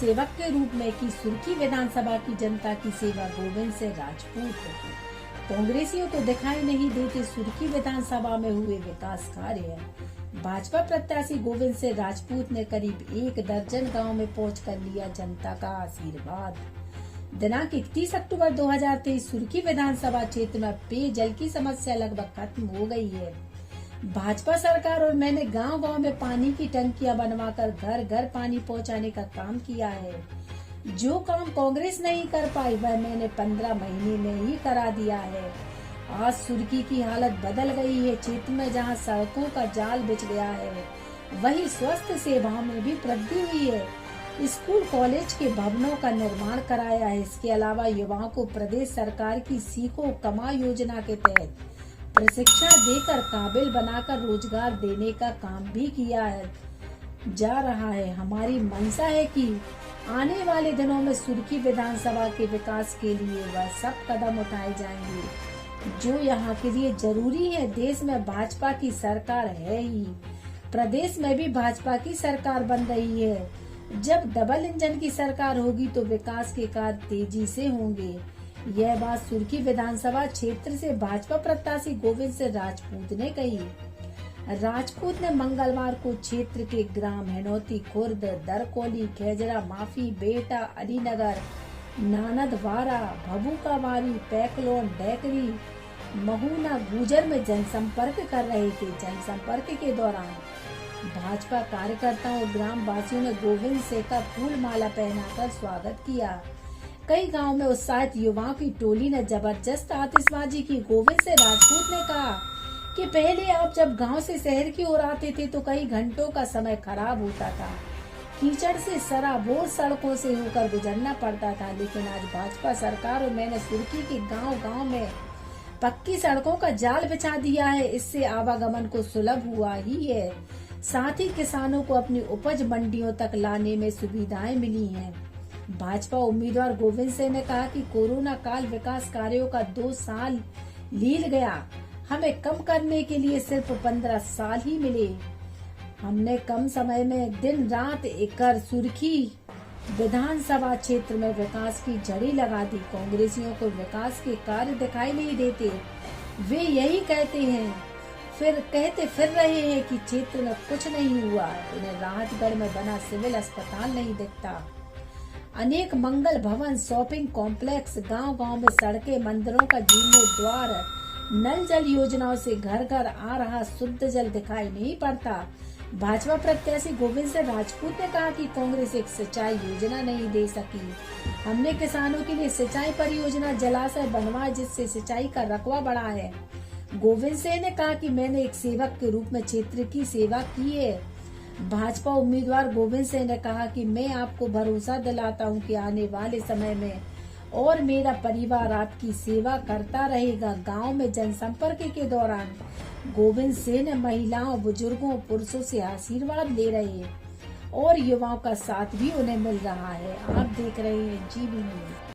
सेवक के रूप में की सुर्खी विधानसभा की जनता की सेवा गोविंद से राजपूत। कांग्रेसियों को दिखाई नहीं देते सुर्खी विधानसभा में हुए विकास कार्य। भाजपा प्रत्याशी गोविंद से राजपूत ने करीब 1 दर्जन गांव में पहुंचकर लिया जनता का आशीर्वाद। दिनांक 31 अक्टूबर 2023 सुर्खी विधानसभा क्षेत्र में पेयजल की समस्या लगभग खत्म हो गई है। भाजपा सरकार और मैंने गांव-गांव में पानी की टंकियां बनवाकर घर घर पानी पहुंचाने का काम किया है। जो काम कांग्रेस नहीं कर पाई वह मैंने 15 महीने में ही करा दिया है। आज सुर्खी की हालत बदल गई है। क्षेत्र में जहां सड़कों का जाल बिछ गया है वहीं स्वास्थ्य सेवाओं में भी वृद्धि हुई है। स्कूल कॉलेज के भवनों का निर्माण कराया है। इसके अलावा युवाओं को प्रदेश सरकार की सीखो कमा योजना के तहत प्रशिक्षण देकर काबिल बनाकर रोजगार देने का काम भी किया जा रहा है। हमारी मंशा है कि आने वाले दिनों में सुर्खी विधानसभा के विकास के लिए वह सब कदम उठाए जाएंगे जो यहाँ के लिए जरूरी है। देश में भाजपा की सरकार है ही, प्रदेश में भी भाजपा की सरकार बन रही है। जब डबल इंजन की सरकार होगी तो विकास के कार्य तेजी से होंगे। यह बात सुर्खी विधानसभा क्षेत्र से भाजपा प्रत्याशी गोविंद से राजपूत ने कही। राजपूत ने मंगलवार को क्षेत्र के ग्राम हिनौती खुर्द, दरकोली, खेजरा, माफी, बेटा, अलीनगर, नानदवारा, भभूकावारी, पैकलोन, डेकरी, महुना, गुजर में जनसंपर्क कर रहे थे। जनसंपर्क के दौरान भाजपा कार्यकर्ताओं और ग्राम वासियों ने गोविंद से का फूल माला पहनाकर स्वागत किया। कई गांव में उत्साहित युवाओं की टोली ने जबरदस्त आतिशबाजी की। गोविंद से राजपूत ने कहा कि पहले आप जब गांव से शहर की ओर आते थे तो कई घंटों का समय खराब होता था, कीचड़ से सराबोर सड़कों से होकर गुजरना पड़ता था। लेकिन आज भाजपा सरकार और मैंने सुर्खी के गांव-गांव में पक्की सड़कों का जाल बिछा दिया है। इससे आवागमन को सुलभ हुआ ही है, साथ ही किसानों को अपनी उपज मंडियों तक लाने में सुविधाएं मिली हैं। भाजपा उम्मीदवार गोविंद सिंह ने कहा कि कोरोना काल विकास कार्यों का 2 साल लील गया, हमें कम करने के लिए सिर्फ 15 साल ही मिले। हमने कम समय में दिन रात कर सुर्खी विधानसभा क्षेत्र में विकास की जड़ी लगा दी। कांग्रेसियों को विकास के कार्य दिखाई नहीं देते। वे यही कहते फिर रहे हैं कि क्षेत्र में कुछ नहीं हुआ। उन्हें राहतगढ़ में बना सिविल अस्पताल नहीं दिखता। अनेक मंगल भवन, शॉपिंग कॉम्प्लेक्स, गांव-गांव में सड़कें, मंदिरों का जीर्णोद्वार, नल जल योजनाओं से घर घर आ रहा शुद्ध जल दिखाई नहीं पड़ता। भाजपा प्रत्याशी गोविंद सिंह राजपूत ने कहा कि कांग्रेस एक सिंचाई योजना नहीं दे सकी। हमने किसानों के लिए सिंचाई परियोजना, जलाशय बनवाए जिससे सिंचाई का रकबा बढ़ा है। गोविंद सिंह ने कहा कि मैंने एक सेवक के रूप में क्षेत्र की सेवा की है। भाजपा उम्मीदवार गोविंद सिंह ने कहा कि मैं आपको भरोसा दिलाता हूं कि आने वाले समय में और मेरा परिवार आपकी सेवा करता रहेगा। गांव में जनसंपर्क के दौरान गोविंद सिंह ने महिलाओं, बुजुर्गों, पुरुषों से आशीर्वाद ले रहे हैं और युवाओं का साथ भी उन्हें मिल रहा है। आप देख रहे हैं जीबी न्यूज़।